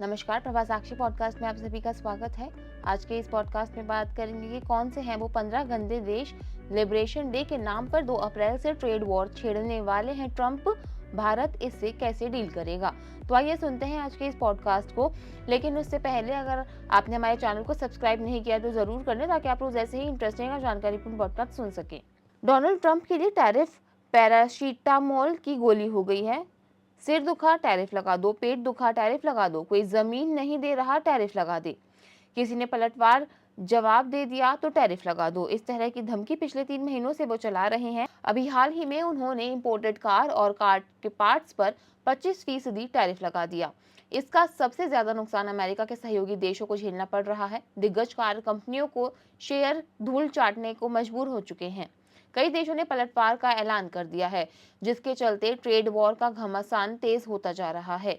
नमस्कार, प्रभा साक्षी पॉडकास्ट में आप सभी का स्वागत है। आज के इस पॉडकास्ट में बात करेंगे कि कौन से हैं वो 15 गंदे देश लिबरेशन डे के नाम पर 2 अप्रैल से ट्रेड वॉर छेड़ने वाले हैं ट्रंप। भारत इससे कैसे डील करेगा? तो आइए सुनते हैं आज के इस पॉडकास्ट को। लेकिन उससे पहले अगर आपने हमारे चैनल को सब्सक्राइब नहीं किया तो जरूर कर लें, ताकि आप रोज ऐसे ही इंटरेस्टिंग और जानकारीपूर्ण पॉडकास्ट सुन सकें। डोनाल्ड ट्रंप के लिए टैरिफ पैरासीटामोल की गोली हो गई है। सिर दुखा टैरिफ लगा दो, पेट दुखा टैरिफ लगा दो, कोई जमीन नहीं दे रहा टैरिफ लगा दे, किसी ने पलटवार जवाब दे दिया तो टैरिफ लगा दो। इस तरह की धमकी पिछले 3 महीनों से वो चला रहे हैं। अभी हाल ही में उन्होंने इंपोर्टेड कार और कार के पार्ट्स पर 25% टैरिफ लगा दिया। इसका सबसे ज्यादा नुकसान अमेरिका के सहयोगी देशों को झेलना पड़ रहा है। दिग्गज कार कंपनियों को शेयर धूल चाटने को मजबूर हो चुके हैं। कई देशों ने पलटवार का ऐलान कर दिया है, जिसके चलते ट्रेड वॉर का घमासान तेज होता जा रहा है।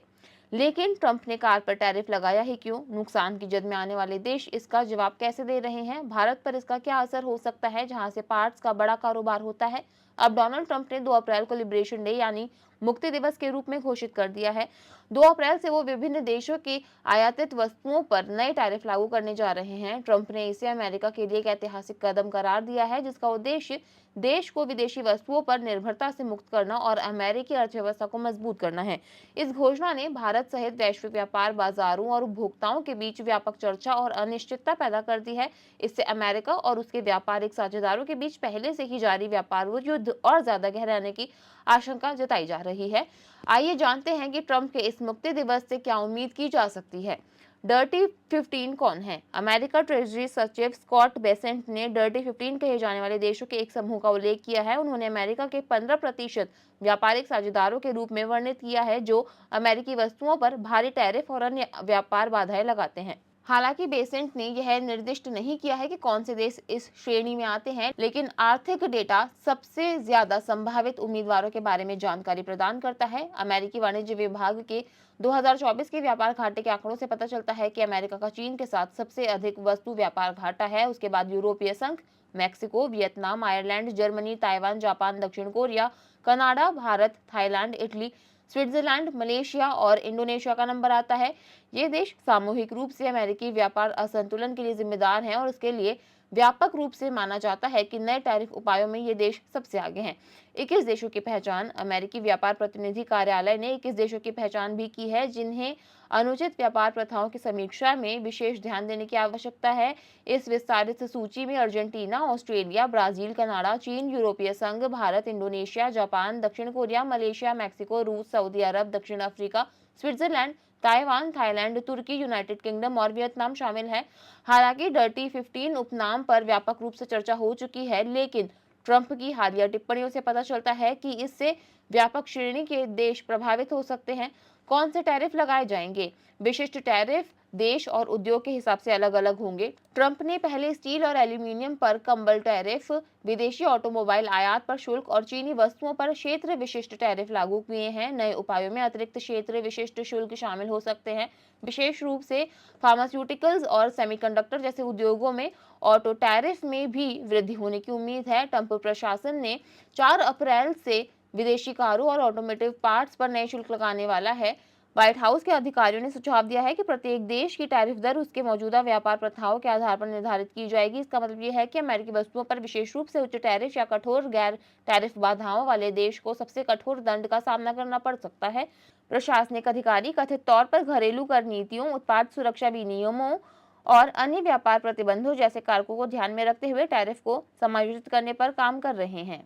लेकिन ट्रंप ने कार पर टैरिफ लगाया ही क्यों? नुकसान की जद में आने वाले देश इसका जवाब कैसे दे रहे हैं? भारत पर इसका क्या असर हो सकता है, जहां से पार्ट्स का बड़ा कारोबार होता है? अब डोनाल्ड ट्रंप ने 2 अप्रैल को लिबरेशन डे यानी मुक्ति दिवस के रूप में घोषित कर दिया है। 2 अप्रैल से वो विभिन्न देशों की आयातित वस्तुओं पर नए टैरिफ लागू करने जा रहे हैं। ट्रंप ने इसे अमेरिका के लिए एक ऐतिहासिक कदम करार दिया है, जिसका उद्देश्य देश को विदेशी वस्तुओं पर निर्भरता से मुक्त करना और अमेरिकी अर्थव्यवस्था को मजबूत करना है। इस घोषणा ने भारत सहित वैश्विक व्यापार, बाजारों और उपभोक्ताओं के बीच व्यापक चर्चा और अनिश्चितता पैदा कर दी है। इससे अमेरिका और उसके व्यापारिक साझेदारों के बीच पहले से ही जारी व्यापार युद्ध और ज्यादा गहराने की आशंका जताई जा रही है। आइए जानते हैं कि ट्रंप के इस मुक्ति दिवस से क्या उम्मीद की जा सकती है। डर्टी 15 कौन है? अमेरिका ट्रेजरी सचिव स्कॉट बेसेंट ने डर्टी 15 कहे जाने वाले देशों के एक समूह का उल्लेख किया है। उन्होंने अमेरिका के 15% व्यापारिक साझेदारों के रूप में वर्णित किया है, जो अमेरिकी वस्तुओं पर भारी टैरिफ और अन्य व्यापार बाधाएं लगाते हैं। हालांकि बेसेंट ने यह निर्दिष्ट नहीं किया है कि कौन से देश इस श्रेणी में आते हैं, लेकिन आर्थिक डेटा सबसे ज्यादा संभावित उम्मीदवारों के बारे में जानकारी प्रदान करता है। अमेरिकी वाणिज्य विभाग के 2024 के व्यापार घाटे के आंकड़ों से पता चलता है कि अमेरिका का चीन के साथ सबसे अधिक वस्तु व्यापार घाटा है। उसके बाद यूरोपीय संघ, Mexico, Vietnam, Ireland, Germany, Taiwan, Japan, दक्षिण Korea, Canada, Bharat, Thailand, Italy, Switzerland, Malaysia और इंडोनेशिया का नंबर आता है। ये देश सामूहिक रूप से अमेरिकी व्यापार असंतुलन के लिए जिम्मेदार हैं और इसके लिए व्यापक रूप से माना जाता है कि नए टैरिफ उपायों में ये देश सबसे आगे हैं। 21 देशों की पहचान। अमेरिकी व्यापार प्रतिनिधि कार्यालय ने 21 देशों की पहचान भी की है, जिन्हें अनुचित व्यापार प्रथाओं की समीक्षा में विशेष ध्यान देने की आवश्यकता है। इस विस्तारित सूची में अर्जेंटीना, ऑस्ट्रेलिया, ब्राजील, कनाडा, चीन, यूरोपीय संघ, भारत, इंडोनेशिया, जापान, दक्षिण कोरिया, मलेशिया, मैक्सिको, रूस, सऊदी अरब, दक्षिण अफ्रीका, स्विट्जरलैंड, ताइवान, थाईलैंड, तुर्की, यूनाइटेड किंगडम और वियतनाम शामिल है। हालांकि डर्टी 15 उपनाम पर व्यापक रूप से चर्चा हो चुकी है, लेकिन ट्रंप की हालिया टिप्पणियों से पता चलता है कि इससे व्यापक श्रेणी के देश प्रभावित हो सकते हैं। कौन से टैरिफ लगाए जाएंगे? विशिष्ट टैरिफ देश और उद्योग के हिसाब से अलग अलग होंगे। ट्रंप ने पहले स्टील और एल्यूमीनियम पर कंबल टैरिफ, विदेशी ऑटोमोबाइल आयात पर शुल्क और चीनी वस्तुओं पर क्षेत्र विशिष्ट टैरिफ लागू किए हैं। नए उपायों में अतिरिक्त क्षेत्र विशिष्ट शुल्क शामिल हो सकते हैं। विशेष रूप से फार्मास्यूटिकल्स और सेमीकंडक्टर जैसे उद्योगों में ऑटो टैरिफ में भी वृद्धि होने की उम्मीद है। ट्रंप प्रशासन ने 4 अप्रैल से विदेशी कारों और ऑटोमोटिव पार्ट्स पर नए शुल्क लगाने वाला है। व्हाइट हाउस के अधिकारियों ने सुझाव दिया है कि प्रत्येक देश की टैरिफ दर उसके मौजूदा व्यापार प्रथाओं के आधार पर निर्धारित की जाएगी। इसका मतलब यह है कि अमेरिकी वस्तुओं पर विशेष रूप से उच्च टैरिफ या कठोर गैर टैरिफ बाधाओं वाले देश को सबसे कठोर दंड का सामना करना पड़ सकता है। प्रशासनिक अधिकारी कथित तौर पर घरेलू कर नीतियों, उत्पाद सुरक्षा विनियमों और अन्य व्यापार प्रतिबंधों जैसे कारकों को ध्यान में रखते हुए टैरिफ को समायोजित करने पर काम कर रहे हैं।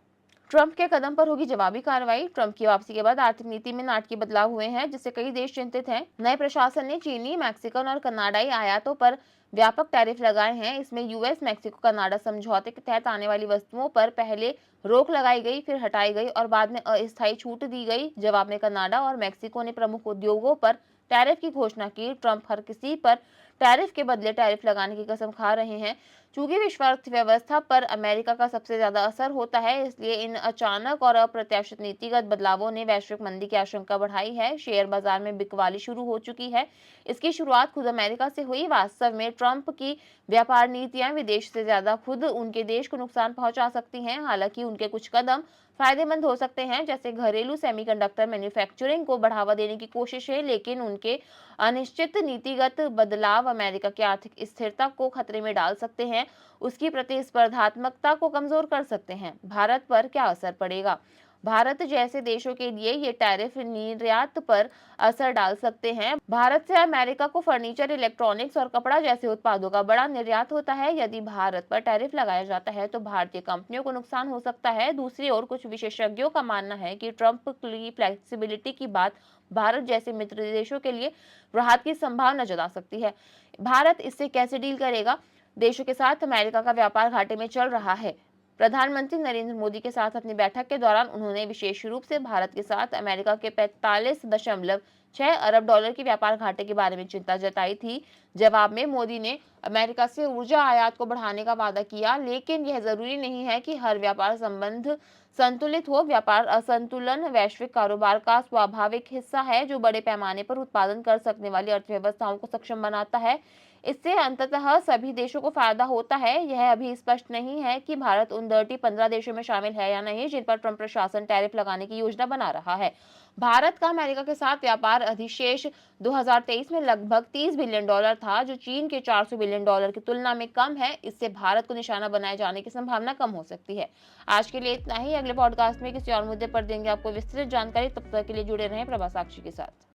ट्रंप के कदम पर होगी जवाबी कार्रवाई। ट्रंप की वापसी के बाद आर्थिक नीति में नाटकीय बदलाव हुए हैं, जिससे कई देश चिंतित हैं। नए प्रशासन ने चीनी, मैक्सिकन और कनाडाई आयातों पर व्यापक टैरिफ लगाए हैं। इसमें यूएस मैक्सिको कनाडा समझौते के तहत आने वाली वस्तुओं पर पहले रोक लगाई गई, फिर हटाई गई और बाद में अस्थायी छूट दी गई। जवाब में कनाडा और मैक्सिको ने प्रमुख उद्योगों पर टैरिफ की घोषणा की। ट्रंप हर किसी पर टैरिफ के बदले टैरिफ लगाने की कसम खा रहे हैं। चूंकि विश्व अर्थव्यवस्था पर अमेरिका का सबसे ज्यादा असर होता है, इसलिए इन अचानक और अप्रत्याशित नीतिगत बदलावों ने वैश्विक मंदी की आशंका बढ़ाई है। शेयर बाजार में बिकवाली शुरू हो चुकी है। इसकी शुरुआत खुद अमेरिका से हुई। वास्तव में ट्रंप की व्यापार नीतियां विदेश से ज्यादा खुद उनके देश को नुकसान पहुंचा सकती हैं। हालांकि उनके कुछ कदम फायदेमंद हो सकते हैं, जैसे घरेलू सेमीकंडक्टर मैन्युफैक्चरिंग को बढ़ावा देने की कोशिश है, लेकिन उनके अनिश्चित नीतिगत बदलाव अमेरिका की आर्थिक स्थिरता को खतरे में डाल सकते हैं, उसकी प्रतिस्पर्धात्मकता को कमजोर कर सकते हैं। भारत पर क्या असर पड़ेगा? भारत जैसे देशों के लिए ये टैरिफ निर्यात पर असर डाल सकते हैं। भारत से अमेरिका को फर्नीचर, इलेक्ट्रॉनिक्स और कपड़ा जैसे उत्पादों का बड़ा निर्यात होता है। यदि भारत पर टैरिफ लगाया जाता है तो भारतीय कंपनियों को नुकसान हो सकता है। दूसरी ओर कुछ विशेषज्ञों का मानना है कि ट्रंप की फ्लेक्सिबिलिटी की बात भारत जैसे मित्र देशों के लिए राहत की संभावना जता सकती है। भारत इससे कैसे डील करेगा? देशों के साथ अमेरिका का व्यापार घाटे में चल रहा है। प्रधानमंत्री नरेंद्र मोदी के साथ अपनी बैठक के दौरान उन्होंने विशेष रूप से भारत के साथ अमेरिका के 45.6 अरब डॉलर के व्यापार घाटे के बारे में चिंता जताई थी। जवाब में मोदी ने अमेरिका से ऊर्जा आयात को बढ़ाने का वादा किया, लेकिन यह जरूरी नहीं है कि हर व्यापार संबंध संतुलित हो। व्यापार असंतुलन वैश्विक कारोबार का स्वाभाविक हिस्सा है, जो बड़े पैमाने पर उत्पादन कर सकने वाली अर्थव्यवस्थाओं को सक्षम बनाता है। इससे अंततः सभी देशों को फायदा होता है। यह अभी स्पष्ट नहीं है कि भारत उन 15 देशों में शामिल है या नहीं जिन पर ट्रंप प्रशासन टैरिफ लगाने की योजना बना रहा है। भारत का अमेरिका के साथ व्यापार अधिशेष 2023 में लगभग 30 बिलियन डॉलर था, जो चीन के 400 बिलियन डॉलर की तुलना में कम है। इससे भारत को निशाना बनाए जाने की संभावना कम हो सकती है। आज के लिए इतना ही। अगले पॉडकास्ट में किसी और मुद्दे पर देंगे आपको विस्तृत जानकारी। तब तक के लिए जुड़े रहें प्रभा साक्षी के साथ।